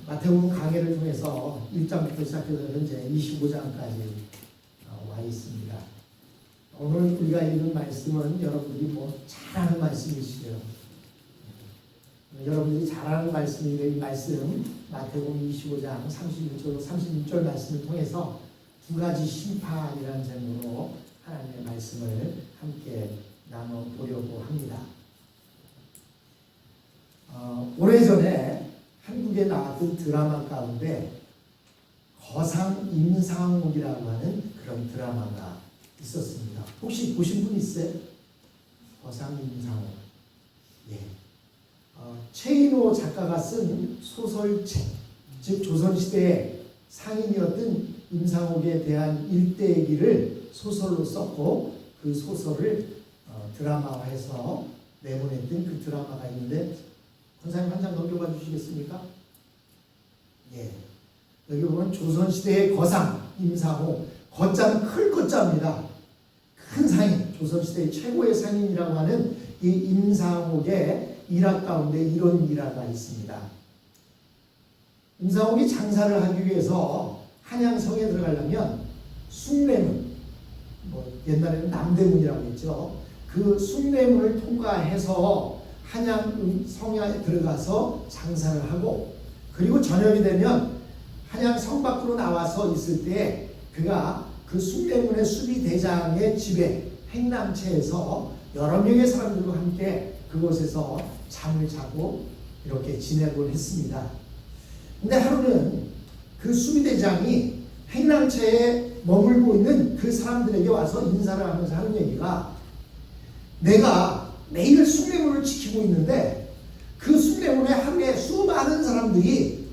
마태복음 강해를 통해서 1장부터 시작해서 현재 25장까지 와 있습니다. 오늘 우리가 읽은 말씀은 여러분들이 잘 아는 말씀이시죠. 여러분들이 잘 아는 말씀인데, 이 말씀 마태복음 25장 36절 말씀을 통해서 두 가지 심판이라는 제목으로 하나님의 말씀을 함께 나눠보려고 합니다. 오래전에 한국에 나왔던 드라마 가운데 거상 임상옥이라고 하는 그런 드라마가 있었습니다. 혹시 보신 분 있어요? 거상 임상옥. 예. 최인호 작가가 쓴 소설책, 즉 조선시대의 상인이었던 임상옥에 대한 일대기를 소설로 썼고, 그 소설을 드라마화해서 내보냈던 그 드라마가 있는데, 권사님 한 장 넘겨봐 주시겠습니까? 예. 여기 보면 조선시대의 거상 임상옥, 거자는 클 거자입니다. 큰 상인, 조선시대의 최고의 상인이라고 하는 이 임상옥의 일화 가운데 이런 일화가 있습니다. 임상옥이 장사를 하기 위해서 한양성에 들어가려면 숭례문, 옛날에는 남대문이라고 했죠. 그 숭례문을 통과해서 한양성에 들어가서 장사를 하고, 그리고 저녁이 되면 한양성 밖으로 나와서 있을 때 그가 그 숭례문의 수비대장의 집에 행랑채에서 여러 명의 사람들과 함께 그곳에서 잠을 자고 이렇게 지내곤 했습니다. 근데 하루는 그 수비대장이 행랑채에 머물고 있는 그 사람들에게 와서 인사를 하면서 하는 얘기가, 내가 매일 숭례문을 지키고 있는데 그 숭례문에 하루에 수많은 사람들이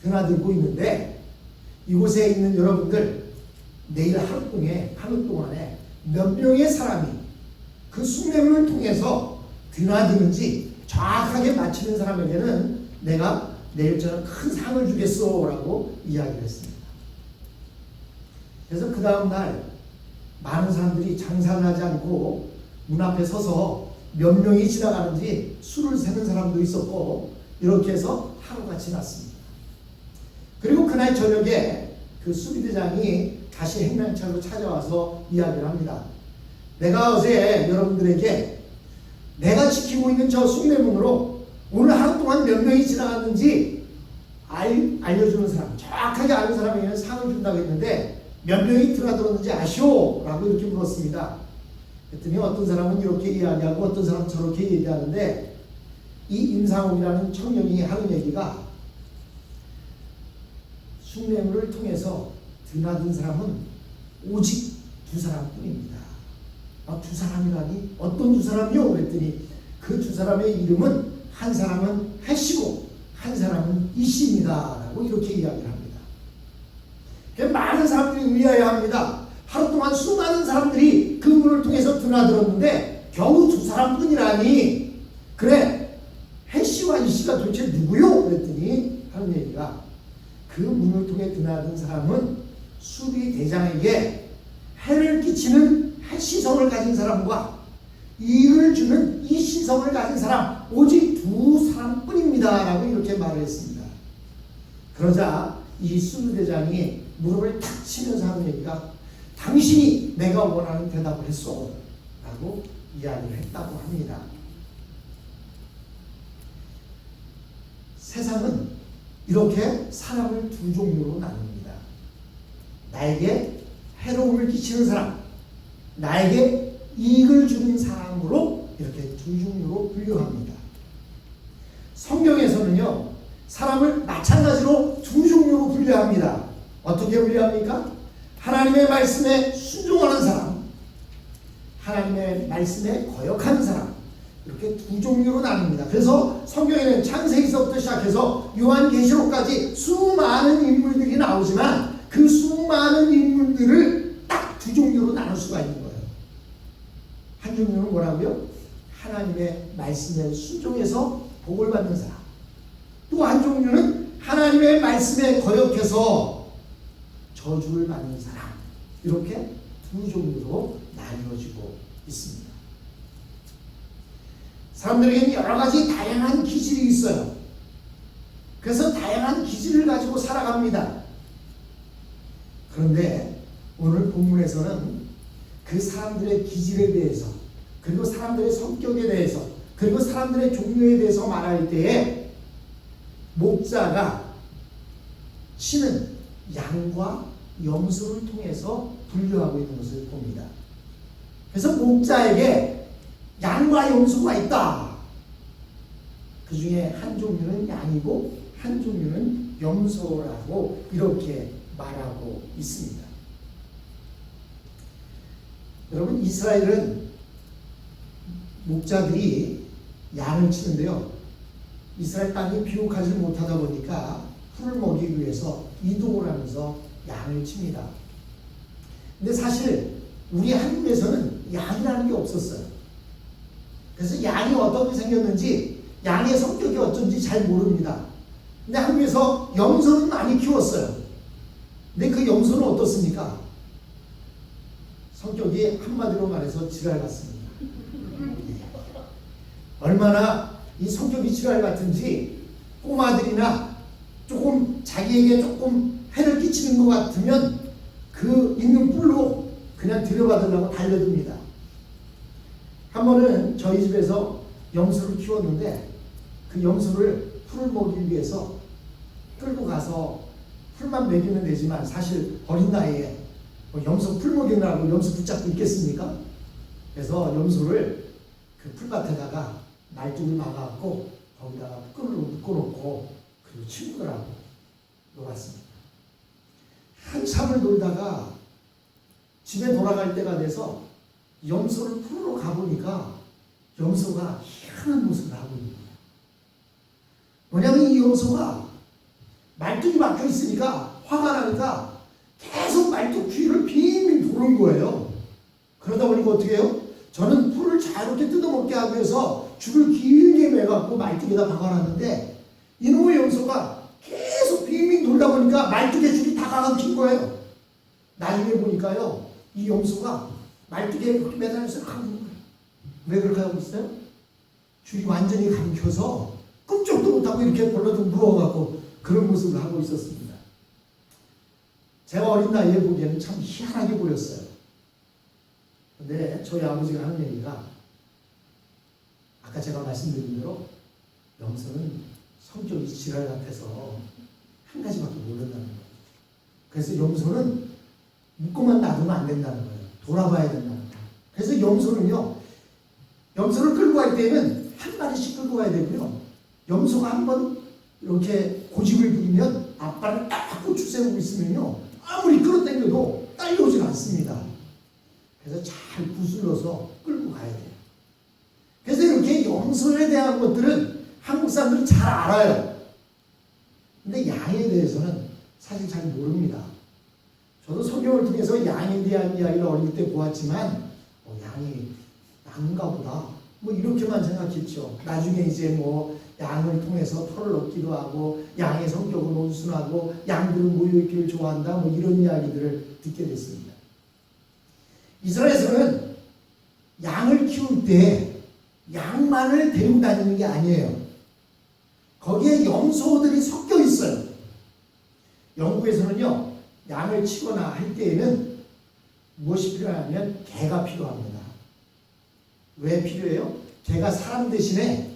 드나들고 있는데, 이곳에 있는 여러분들 내일 하루 동안에 몇 명의 사람이 그 숭례문을 통해서 드나드는지 정확하게 맞히는 사람에게는 내가 내일 저녁 큰 상을 주겠소 라고 이야기를 했습니다. 그래서 그 다음날 많은 사람들이 장사를 하지 않고 문 앞에 서서 몇 명이 지나가는지 수를 세는 사람도 있었고, 이렇게 해서 하루가 지났습니다. 그리고 그날 저녁에 그 수비대장이 다시 행랑차로 찾아와서 이야기를 합니다. 내가 어제 여러분들에게 내가 지키고 있는 저 숭례문으로 오늘 하루 동안 몇 명이 지나갔는지 알려주는 사람, 정확하게 아는 사람에게는 상을 준다고 했는데 몇 명이 드나들었는지 아시오? 라고 이렇게 물었습니다. 그랬더니 어떤 사람은 이렇게 이야기하고 어떤 사람은 저렇게 얘기하는데, 이 임상옥이라는 청년이 하는 얘기가, 숭례문을 통해서 드나든 사람은 오직 두 사람뿐입니다. 두 사람이라니? 어떤 두 사람이요? 그랬더니 그 두 사람의 이름은 한 사람은 해시고 한 사람은 이씨입니다 라고 이렇게 이야기를 합니다. 많은 사람들이 의아해합니다. 하루 동안 수많은 사람들이 그 문을 통해서 드나들었는데 겨우 두 사람뿐이라니, 그래 해씨와 이씨가 도대체 누구요? 그랬더니 하는 얘기가, 그 문을 통해 드나든 사람은 수비대장에게 해를 끼치는 해시성을 가진 사람과 이익을 주는 이시성을 가진 사람, 오직 두 사람뿐입니다 라고 이렇게 말을 했습니다. 그러자 이 수비대장이 무릎을 탁 치면서 하는 얘기가, 당신이 내가 원하는 대답을 했소 라고 이야기를 했다고 합니다. 세상은 이렇게 사람을 두 종류로 나눕니다. 나에게 해로움을 끼치는 사람, 나에게 이익을 주는 사람으로 이렇게 두 종류로 분류합니다. 성경에서는요, 사람을 마찬가지로 두 종류로 분류합니다. 어떻게 분류합니까? 하나님의 말씀에 순종하는 사람, 하나님의 말씀에 거역하는 사람, 이렇게 두 종류로 나눕니다. 그래서 성경에는 창세기서부터 시작해서 요한계시록까지 수많은 인물들이 나오지만 그 수많은 인물들을 딱 두 종류로 나눌 수가 있는 거예요. 한 종류는 뭐라고요? 하나님의 말씀에 순종해서 복을 받는 사람. 또 한 종류는 하나님의 말씀에 거역해서 저주를 받는 사람. 이렇게 두 종류로 나뉘어지고 있습니다. 사람들에게는 여러 가지 다양한 기질이 있어요. 그래서 다양한 기질을 가지고 살아갑니다. 그런데 오늘 본문에서는 그 사람들의 기질에 대해서, 그리고 사람들의 성격에 대해서, 그리고 사람들의 종류에 대해서 말할 때에 목자가 치는 양과 염소를 통해서 분류하고 있는 것을 봅니다. 그래서 목자에게 양과 염소가 있다. 그 중에 한 종류는 양이고 한 종류는 염소라고 이렇게 말하고 있습니다. 여러분, 이스라엘은 목자들이 양을 치는데요, 이스라엘 땅이 비옥하지 못하다 보니까 풀을 먹이기 위해서 이동을 하면서 양을 칩니다. 근데 사실 우리 한국에서는 양이라는 게 없었어요. 그래서 양이 어떻게 생겼는지, 양의 성격이 어쩐지 잘 모릅니다. 근데 한국에서 염소는 많이 키웠어요. 근데 그 염소는 어떻습니까? 성격이 한마디로 말해서 지랄 같습니다. 얼마나 이 성격이 지랄 같은지, 꼬마들이나 조금 자기에게 조금 해를 끼치는 것 같으면 그 있는 뿔로 그냥 들여받으려고 달려듭니다. 한 번은 저희 집에서 염소를 키웠는데, 그 염소를 풀을 먹이기 위해서 끌고 가서 풀만 먹이면 되지만, 사실 어린 나이에 염소 풀 먹이느라고 염소 붙잡고 있겠습니까? 그래서 염소를 그 풀밭에다가 말뚝을 막아갖고 거기다가 끈으로 묶어놓고 그리고 친구들하고 놀았습니다. 한참을 놀다가 집에 돌아갈 때가 돼서 염소를 풀으러 가보니까 염소가 희한한 모습을 하고 있는 거예요. 뭐냐면 이 염소가 말뚝이 막혀 있으니까 화가 나니까 계속 말뚝 귀를 빙빙 도는 거예요. 그러다 보니까 어떻게 해요? 저는 풀을 자유롭게 뜯어먹게 하기 위해서 줄을 길게 매갖고 말뚝에다 박아놨는데, 이놈의 염소가 계속 빙빙 돌다 보니까 말뚝에 줄이 다 감긴 거예요. 나중에 보니까요, 이 염소가 말뚝에 그렇게 매달려서 감는 거예요. 왜 그렇게 하고 있어요? 줄이 완전히 감겨서 끔찍도 못하고 이렇게 벌러덩 누워갖고 그런 모습을 하고 있었습니다. 제가 어린 나이에 보기에는 참 희한하게 보였어요. 근데 저희 아버지가 하는 얘기가, 아까 제가 말씀드린 대로 염소는 성격이 지랄 같아서 한 가지밖에 모른다는 거예요. 그래서 염소는 묶고만 놔두면 안 된다는 거예요. 돌아봐야 된다는 거예요. 그래서 염소는요, 염소를 끌고 갈 때는 한 마리씩 끌고 가야 되고요, 염소가 한번 이렇게 고집을 부리면 앞발을 딱 고추 세우고 있으면요, 아무리 끌어당겨도 딸려오질 않습니다. 그래서 잘 구슬러서 끌고 가야 돼요. 그래서 이렇게 염소에 대한 것들은 한국 사람들은 잘 알아요. 근데 양에 대해서는 사실 잘 모릅니다. 저도 성경을 통해서 양에 대한 이야기를 어릴 때 보았지만, 양이 양인가 보다 뭐 이렇게만 생각했죠. 나중에 이제 뭐 양을 통해서 털을 얻기도 하고, 양의 성격은 온순하고 양들은 모여있기를 좋아한다, 뭐 이런 이야기들을 듣게 됐습니다. 이스라엘에서는 양을 키울 때 양만을 데리고 다니는 게 아니에요. 거기에 염소들이 섞여 있어요. 영국에서는요, 양을 치거나 할 때에는 무엇이 필요하냐면 개가 필요합니다. 왜 필요해요? 개가 사람 대신에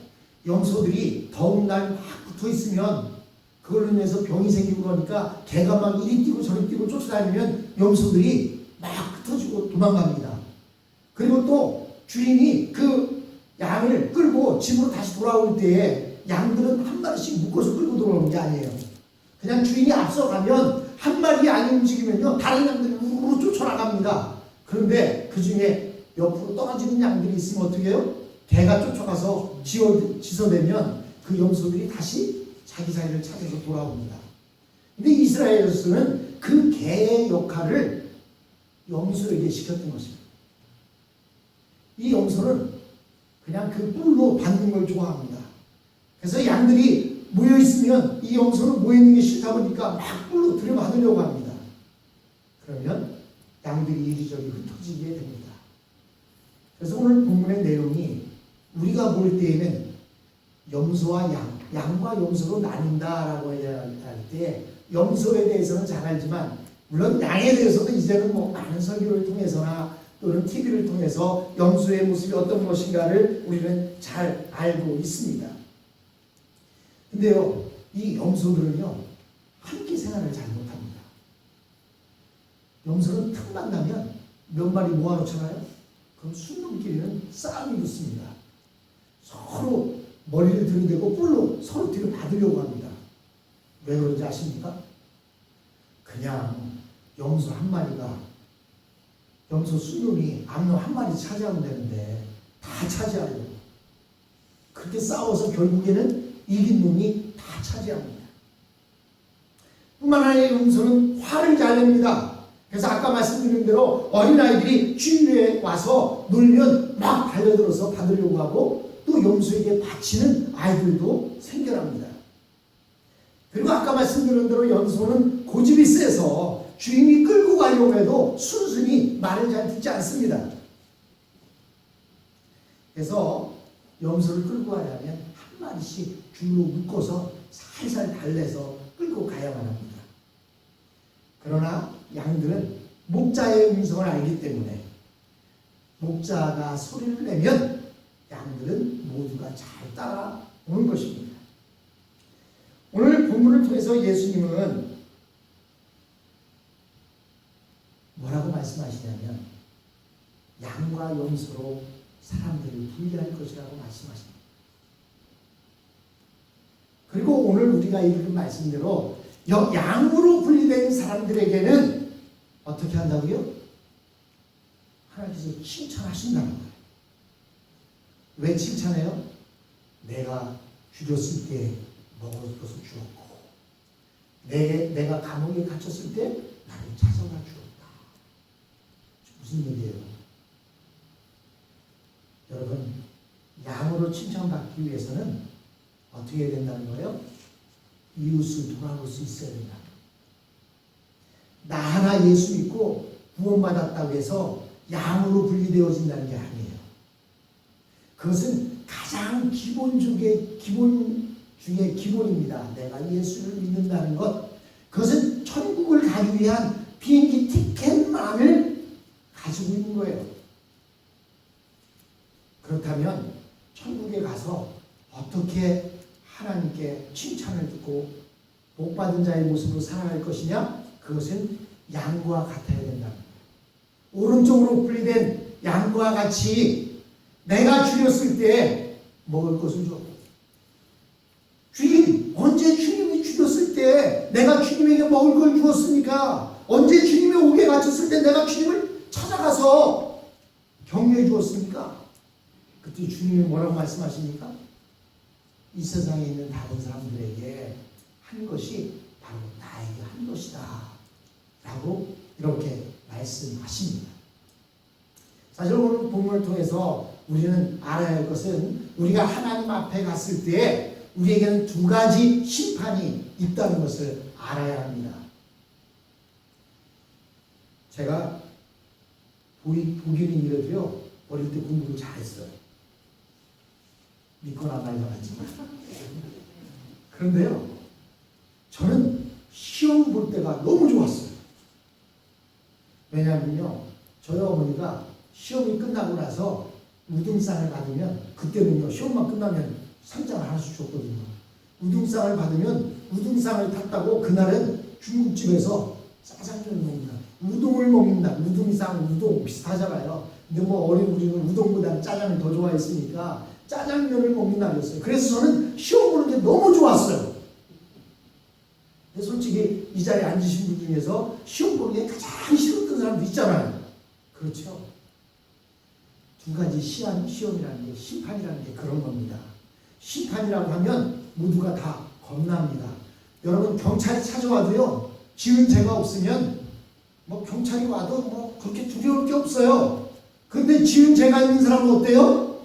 염소들이 더운 날 막 붙어 있으면 그걸로 인해서 병이 생기고 그러니까 개가 막 이리 뛰고 저리 뛰고 쫓아다니면 염소들이 막 흩어지고 도망갑니다. 그리고 또 주인이 그 양을 끌고 집으로 다시 돌아올 때에 양들은 한 마리씩 묶어서 끌고 돌아오는 게 아니에요. 그냥 주인이 앞서가면 한 마리 양이 움직이면요, 다른 양들이 우르르 쫓아나갑니다. 그런데 그 중에 옆으로 떨어지는 양들이 있으면 어떻게 해요? 개가 쫓아가서 지서대면 그 염소들이 다시 자기 자리를 찾아서 돌아옵니다. 근데 이스라엘에서는 그 개의 역할을 염소에게 시켰던 것입니다. 이 염소는 그냥 그 뿔로 받는 걸 좋아합니다. 그래서 양들이 모여있으면 이 염소는 모여있는 게 싫다 보니까 막 뿔로 들여받으려고 합니다. 그러면 양들이 이리저리 흩어지게 됩니다. 그래서 오늘 본문의 내용이 우리가 볼 때에는 염소와 양, 양과 염소로 나뉜다라고 할 때 염소에 대해서는 잘 알지만 물론 양에 대해서도 이제는 뭐 많은 설교를 통해서나 또는 TV를 통해서 염소의 모습이 어떤 것인가를 우리는 잘 알고 있습니다. 근데요, 이 염소들은요, 함께 생활을 잘 못합니다. 염소는 틈만 나면 몇 마리 모아놓잖아요. 그럼 순놈끼리는 싸움이 붙습니다. 서로 머리를 들이대고 뿔로 서로 뒤를 받으려고 합니다. 왜 그런지 아십니까? 그냥 염소 한 마리가 염소 순놈이 암놈 한 마리 차지하면 되는데 다 차지하려고. 그렇게 싸워서 결국에는 이긴 놈이 다 차지합니다. 뿐만 아니라 염소는 화를 잘 냅니다. 그래서 아까 말씀드린 대로 어린아이들이 주위에 와서 놀면 막 달려들어서 받으려고 하고 또 염소에게 바치는 아이들도 생겨납니다. 그리고 아까 말씀드린 대로 염소는 고집이 세서 주인이 끌고 가려고 해도 순순히 말을 잘 듣지 않습니다. 그래서 염소를 끌고 가려면 한 마리씩 줄로 묶어서 살살 달래서 끌고 가야만 합니다. 그러나 양들은 목자의 음성을 알기 때문에 목자가 소리를 내면 양들은 모두가 잘 따라오는 것입니다. 오늘 본문을 통해서 예수님은 뭐라고 말씀하시냐면 양과 염소로 사람들을 분리할 것이라고 말씀하십니다. 그리고 오늘 우리가 읽은 말씀대로 양으로 분리된 사람들에게는 어떻게 한다고요? 하나님께서 칭찬하신다는 거예요. 왜 칭찬해요? 내가 줄였을 때 먹을 것을 주었고 내가 감옥에 갇혔을 때 나를 찾아와 주었다. 무슨 얘기예요? 여러분, 양으로 칭찬받기 위해서는 어떻게 해야 된다는 거예요? 이웃을 돌아볼 수 있어야 된다. 나 하나 예수 믿고 구원받았다고 해서 양으로 분리되어진다는 게 아니에요. 그것은 가장 기본 중에 기본입니다. 내가 예수를 믿는다는 것. 그것은 천국을 가기 위한 비행기 티켓만을 가지고 있는 거예요. 그렇다면 천국에 가서 어떻게 하나님께 칭찬을 듣고 복받은 자의 모습으로 살아갈 것이냐? 그것은 양과 같아야 된다. 오른쪽으로 분리된 양과 같이 내가 줄였을 때 먹을 것을 줘. 주님, 언제 주님이 줄였을 때 내가 주님에게 먹을 걸 주었습니까? 언제 주님이 옥에 갇혔을 때 내가 주님을 찾아가서 격려해 주었습니까? 그때 주님이 뭐라고 말씀하십니까? 이 세상에 있는 다른 사람들에게 한 것이 바로 나에게 한 것이다 라고 이렇게 말씀하십니다. 사실 오늘 본문을 통해서 우리는 알아야 할 것은 우리가 하나님 앞에 갔을 때 우리에게는 두 가지 심판이 있다는 것을 알아야 합니다. 제가 보기는 이래도요, 어릴 때 공부를 잘했어요. 믿거나 말거나 하지만. 그런데요, 저는 시험 볼 때가 너무 좋았어요. 왜냐하면요, 저희 어머니가 시험이 끝나고 나서 우등상을 받으면, 그때는요, 시험만 끝나면 상장을 하나씩 줬거든요. 우등상을 받으면 우등상을 탔다고 그날은 중국집에서 짜장면을 먹는다. 우동을 먹는다. 우등상, 우동 비슷하잖아요. 근데 뭐 어린 우리는 우동보다는 짜장을 더 좋아했으니까 짜장면을 먹는 날이었어요. 그래서 저는 시험 보는 게 너무 좋았어요. 근데 솔직히 이 자리에 앉으신 분 중에서 시험 보는 게 가장 싫었던 사람도 있잖아요. 그렇죠? 두 가지 시험이라는 게, 심판이라는 게 그런 겁니다. 심판이라고 하면 모두가 다 겁납니다. 여러분, 경찰이 찾아와도요, 지은 죄가 없으면 뭐 경찰이 와도 뭐 그렇게 두려울 게 없어요. 그런데 지은 죄가 있는 사람은 어때요?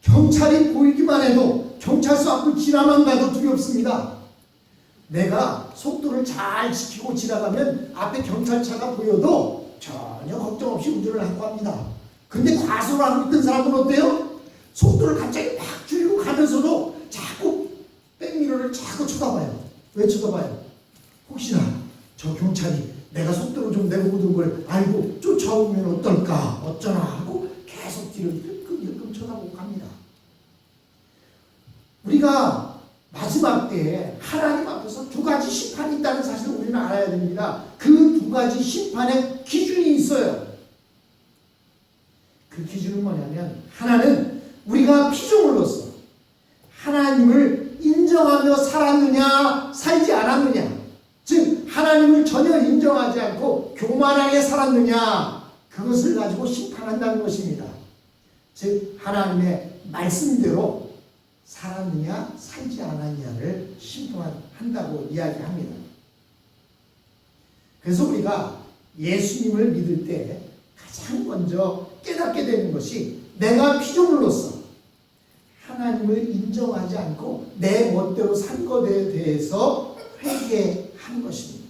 경찰이 보이기만 해도, 경찰서 앞을 지나만 가도 두렵습니다. 내가 속도를 잘 지키고 지나가면 앞에 경찰차가 보여도 전혀 걱정 없이 운전을 하고 합니다. 근데 과속을 하고 있던 사람은 어때요? 속도를 갑자기 막 줄이고 가면서도 자꾸 쳐다봐요. 왜 쳐다봐요? 혹시나 저 경찰이 내가 속도를 좀 내보는 걸 알고 쫓아오면 어떨까 어쩌나 하고 계속 뒤를 힐끔힐끔 쳐다보고 갑니다. 우리가 마지막 때에 하나님 앞에서 두 가지 심판이 있다는 사실을 우리는 알아야 됩니다. 그 두 가지 심판의 기준이 있어요. 그 기준은 뭐냐면, 하나는 우리가 피조물로서 하나님을 인정하며 살았느냐 살지 않았느냐, 즉 하나님을 전혀 인정하지 않고 교만하게 살았느냐, 그것을 가지고 심판한다는 것입니다. 즉 하나님의 말씀대로 살았느냐 살지 않았느냐를 심판한다고 이야기합니다. 그래서 우리가 예수님을 믿을 때 가장 먼저 깨닫게 되는 것이, 내가 피조물로서 하나님을 인정하지 않고 내 멋대로 산 것에 대해서 회개한 것입니다.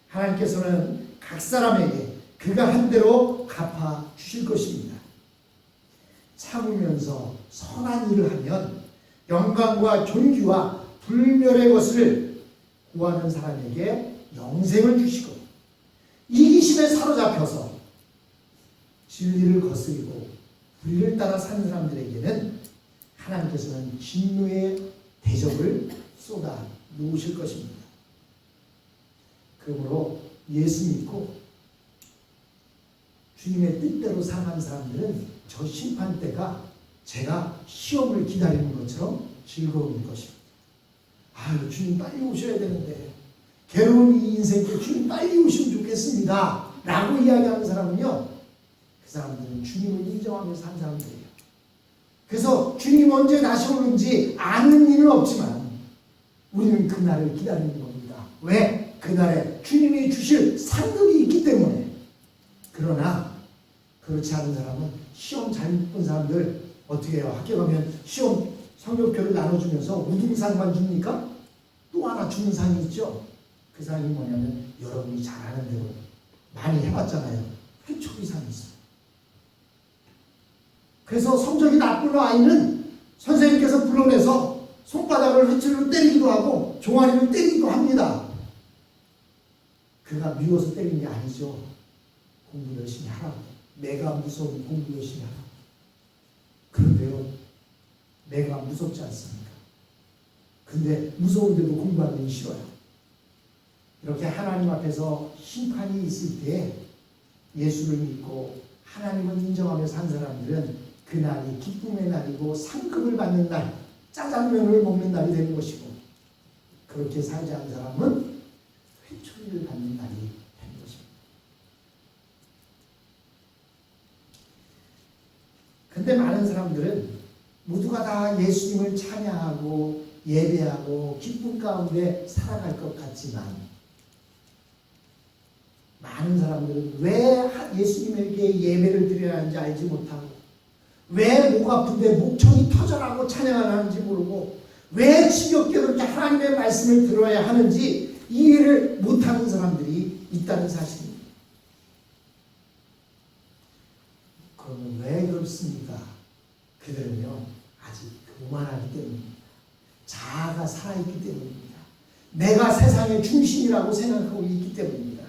하나님께서는 각 사람에게 그가 한 대로 갚아 주실 것입니다. 참으면서 선한 일을 하면 영광과 존귀와 불멸의 것을 구하는 사람에게 영생을 주시고, 이기심에 사로잡혀서 진리를 거스리고 불의를 따라 사는 사람들에게는 하나님께서는 진노의 대접을 쏟아 놓으실 것입니다. 그러므로 예수 믿고 주님의 뜻대로 살아가는 사람들은 저 심판 때가 제가 시험을 기다리는 것처럼 즐거운 것입니다. 아유, 주님 빨리 오셔야 되는데, 괴로운 이 인생에 주님 빨리 오시면 좋겠습니다 라고 이야기하는 사람은요, 그 사람들은 주님을 인정하며 산 사람들이에요. 그래서 주님 언제 다시 오는지 아는 일은 없지만 우리는 그날을 기다리는 겁니다. 왜? 그날에 주님이 주실 상급이 있기 때문에. 그러나 그렇지 않은 사람은, 시험 잘 본 사람들 어떻게 해요? 학교 가면 시험 성적표를 나눠주면서 우등상만 줍니까? 또 하나 주는 상이 있죠. 그 상이 뭐냐면, 여러분이 잘하는 대로 많이 해봤잖아요. 회초리상이 있어요. 그래서 성적이 나쁜 아이는 선생님께서 불러내서 손바닥을 회초리로 때리기도 하고 종아리를 때리기도 합니다. 그가 미워서 때리는 게 아니죠. 공부 열심히 하라고. 내가 무서운 공부 열심히 하라고. 그런데요, 내가 무섭지 않습니까? 근데 무서운데도 공부하는 게 싫어요. 이렇게 하나님 앞에서 심판이 있을 때 예수를 믿고 하나님을 인정하며 산 사람들은 그날이 기쁨의 날이고 상급을 받는 날, 짜장면을 먹는 날이 되는 것이고, 그렇게 살지 않은 사람은 회초리를 받는 날이 되는 것입니다. 근데 많은 사람들은 모두가 다 예수님을 찬양하고 예배하고 기쁨 가운데 살아갈 것 같지만, 많은 사람들은 왜 예수님에게 예배를 드려야 하는지 알지 못하고, 왜 목 아픈데 목청이 터져나고 찬양을 하는지 모르고, 왜 지겹게 그렇게 하나님의 말씀을 들어야 하는지 이해를 못하는 사람들이 있다는 사실입니다. 그러면 왜 그렇습니까? 그들은요, 아직 교만하기 때문입니다. 자아가 살아있기 때문입니다. 내가 세상의 중심이라고 생각하고 있기 때문입니다.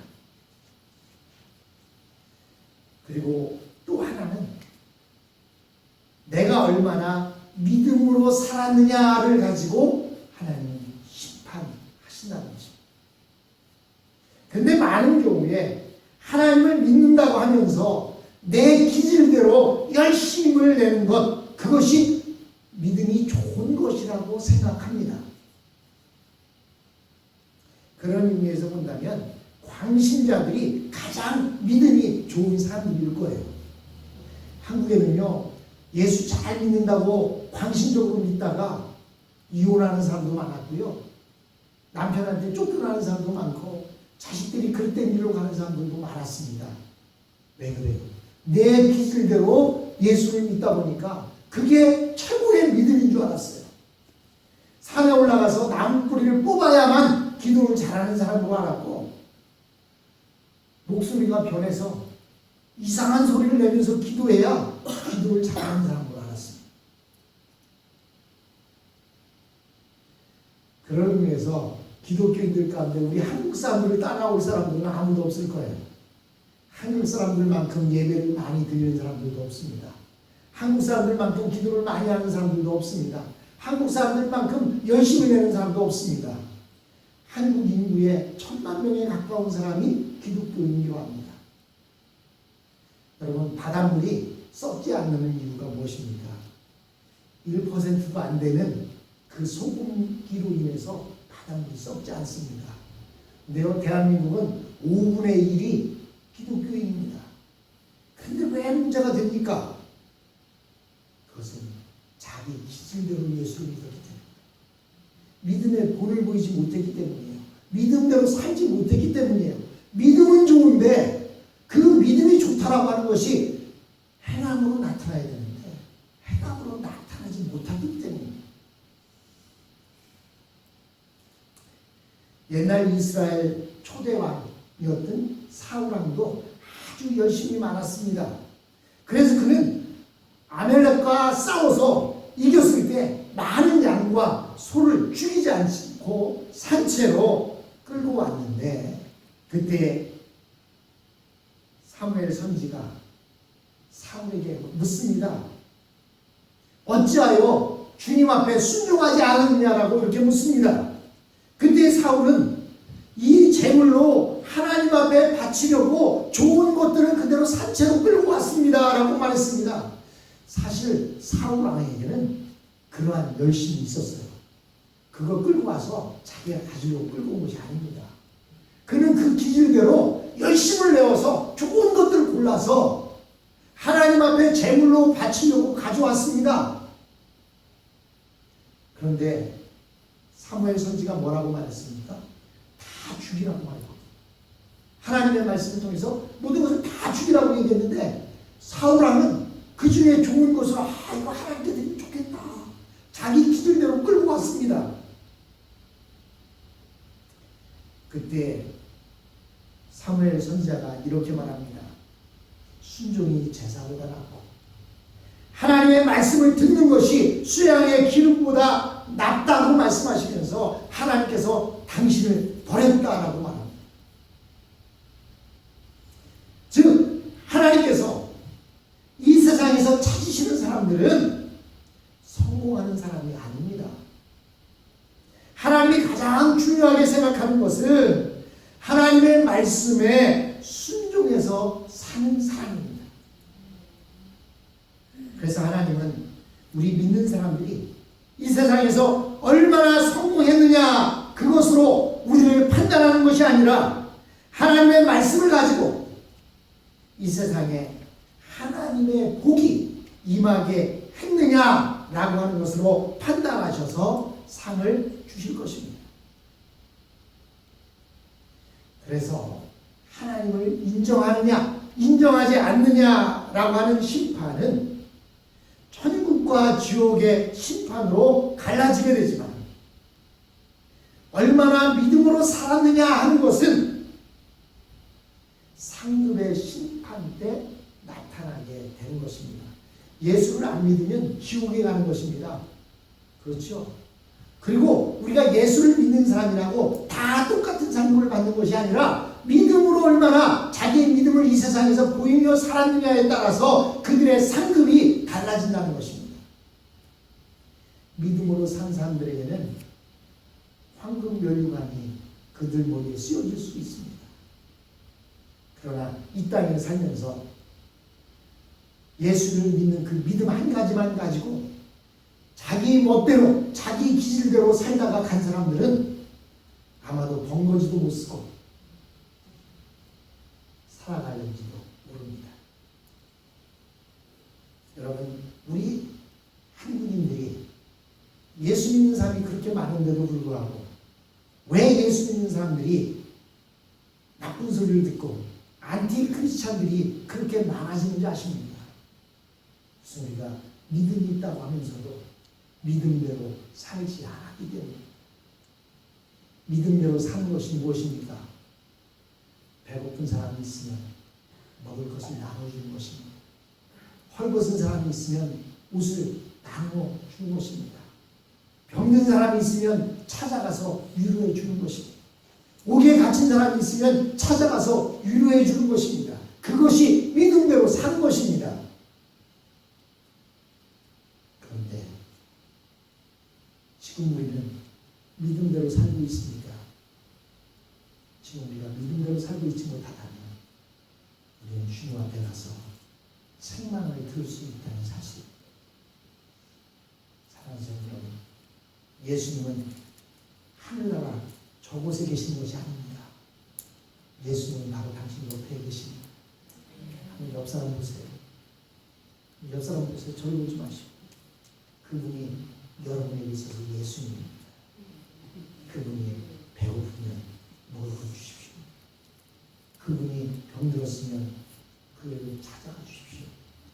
그리고 또 하나는 내가 얼마나 믿음으로 살았느냐를 가지고 하나님은 심판하신다는 것입니다. 그런데 많은 경우에 하나님을 믿는다고 하면서 내 기질대로 열심을 내는 것, 그것이 믿음이 좋은 것이라고 생각합니다. 그런 의미에서 본다면 광신자들이 가장 믿음이 좋은 사람들일 거예요. 한국에는요, 예수 잘 믿는다고 광신적으로 믿다가 이혼하는 사람도 많았고요, 남편한테 쫓겨나는 사람도 많고, 자식들이 그릇된 길로 가는 사람들도 많았습니다. 왜 그래요? 내 기질대로 예수를 믿다 보니까 그게 최고의 믿음인 줄 알았어요. 산에 올라가서 나무 뿌리를 뽑아야만 기도를 잘하는 사람도 알았고, 목소리가 변해서 이상한 소리를 내면서 기도해야 기도를 잘하는 사람으로 알았습니다. 한국교회에서 기독교인들 가운데 우리 한국 사람들을 따라올 사람들은 아무도 없을 거예요. 한국 사람들만큼 예배를 많이 드리는 사람들도 없습니다. 한국 사람들만큼 기도를 많이 하는 사람들도 없습니다. 한국 사람들만큼 열심히 내는 사람도 없습니다. 한국 인구의 1000만 명에 가까운 사람이 기독교인이라고 합니다. 여러분, 바닷물이 썩지 않는 이유가 무엇입니까? 1%도 안 되는 그 소금기로 인해서 바닷물이 썩지 않습니다. 근데요, 대한민국은 5분의 1이 기독교인입니다. 그런데 왜 문제가 됩니까? 그것은 자기 기질대로 예수를 믿었기 때문입니다. 믿음의 본을 보이지 못했기 때문이에요. 믿음대로 살지 못했기 때문이에요. 믿음은 좋은데 그 믿음이 좋다라고 하는 것이 행함으로 나타나야 되는데 행함으로 나타나지 못하기 때문입니다. 옛날 이스라엘 초대왕이었던 사울왕도 아주 열심히 많았습니다. 그래서 그는 아멜렉과 싸워서 이겼을 때 많은 양과 소를 죽이지 않고 산채로 끌고 왔는데, 그때 사무엘 선지가 사울에게 묻습니다. 어찌하여 주님 앞에 순종하지 않았느냐라고 이렇게 묻습니다. 그때 사울은 이 제물로 하나님 앞에 바치려고 좋은 것들을 그대로 산채로 끌고 왔습니다 라고 말했습니다. 사실 사울 왕에게는 그러한 열심이 있었어요. 그거 끌고 와서 자기가 가지려고 끌고 온 것이 아닙니다. 그는 그 기질대로 열심을 내어서 좋은 것들을 골라서 하나님 앞에 제물로 바치려고 가져왔습니다. 그런데 사무엘 선지가 뭐라고 말했습니까? 다 죽이라고 말했거든요. 하나님의 말씀을 통해서 모든 것을 다 죽이라고 얘기했는데 사울 왕은 그 중에 좋은 것으로 이거 하나님께 드리면 좋겠다. 자기 기질대로 끌고 왔습니다. 그때 사무엘 선지자가 이렇게 말합니다. 순종이 제사보다 낫고 하나님의 말씀을 듣는 것이 수양의 기름보다 낫다고 말씀하시면서 하나님께서 당신을 버렸다라고 말합니다. 즉 하나님께서 이 세상에서 찾으시는 사람들은 성공하는 사람이 아닙니다. 하나님이 가장 중요하게 생각하는 것은 하나님의 말씀에 순종해서 사는 사람입니다. 그래서 하나님은 우리 믿는 사람들이 이 세상에서 얼마나 성공했느냐 그것으로 우리를 판단하는 것이 아니라 하나님의 말씀을 가지고 이 세상에 하나님의 복이 임하게 했느냐라고 하는 것으로 판단하셔서 상을 주실 것입니다. 그래서 하나님을 인정하느냐 인정하지 않느냐라고 하는 심판은 천국과 지옥의 심판으로 갈라지게 되지만 얼마나 믿음으로 살았느냐 하는 것은 상급의 심판 때 나타나게 되는 것입니다. 예수를 안 믿으면 지옥에 가는 것입니다. 그렇죠? 그리고 우리가 예수를 믿는 사람이라고 다 똑같은 상급을 받는 것이 아니라 믿음으로 얼마나 자기의 믿음을 이 세상에서 보이며 살았느냐에 따라서 그들의 상급이 달라진다는 것입니다. 믿음으로 산 사람들에게는 황금 면류관이 그들 머리에 씌워질 수 있습니다. 그러나 이 땅에 살면서 예수를 믿는 그 믿음 한 가지만 가지고 자기 멋대로 자기 기질대로 살다가 간 사람들은 아마도 번거지도 못 쓰고 살아갈는지도 모릅니다. 여러분, 우리 한국인들이 예수 믿는 사람이 그렇게 많은데도 불구하고 왜 예수 믿는 사람들이 나쁜 소리를 듣고 안티 크리스찬들이 그렇게 많아지는지 아십니까? 무슨 우리가 믿음이 있다고 하면서도 믿음대로 살지 않았기 때문에. 믿음대로 사는 것이 무엇입니까? 배고픈 사람이 있으면 먹을 것을 나눠주는 것입니다. 헐벗은 사람이 있으면 옷을 나눠 주는 것입니다. 병든 사람이 있으면 찾아가서 위로해 주는 것입니다. 옥에 갇힌 사람이 있으면 찾아가서 위로해 주는 것입니다. 그것이 믿음대로 사는 것입니다. 그런데 지금 우리는 믿음대로 살고 있습니까? 지금 우리가 믿음대로 살고 있지 못하다면 우리는 주님 앞에 가서 책망을 들을 수 있다는 사실. 사랑하는 여러분, 예수님은 하늘나라 저곳에 계신 것이 아닙니다. 예수님은 바로 당신 옆에 계십니다. 옆 사람 보세요. 옆 사람 보세요. 저리 보지 마시고. 그분이 여러분에게 있어서 예수님입니다. 그분이 배고프면 먹여 주십시오. 그분이 병들었으면 그를 찾아가 주십시오.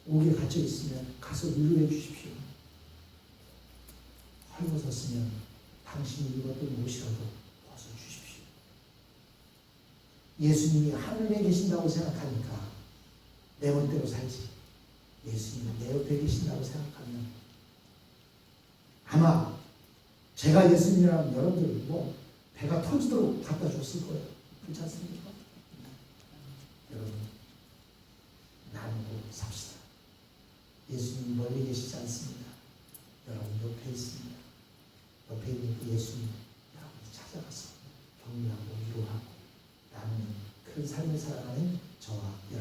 옥에 갇혀 있으면 가서 위로해 주십시오. 헐벗었으면 당신이 입었던 옷이라도 벗어 주십시오. 예수님이 하늘에 계신다고 생각하니까 내 멋대로 살지. 예수님이 내 옆에 계신다고 생각하면 아마 제가 예수님이라면 여러분들 배가 터지도록 갖다 줬을 거예요. 그렇지 않습니까? 여러분, 나누고 삽시다. 예수님 멀리 계시지 않습니다. 여러분 옆에 있습니다. 옆에 있는 그 예수님 여러분이 찾아가서 격려하고 위로하고 나누는 그런 삶을 살아가는 저와 여러분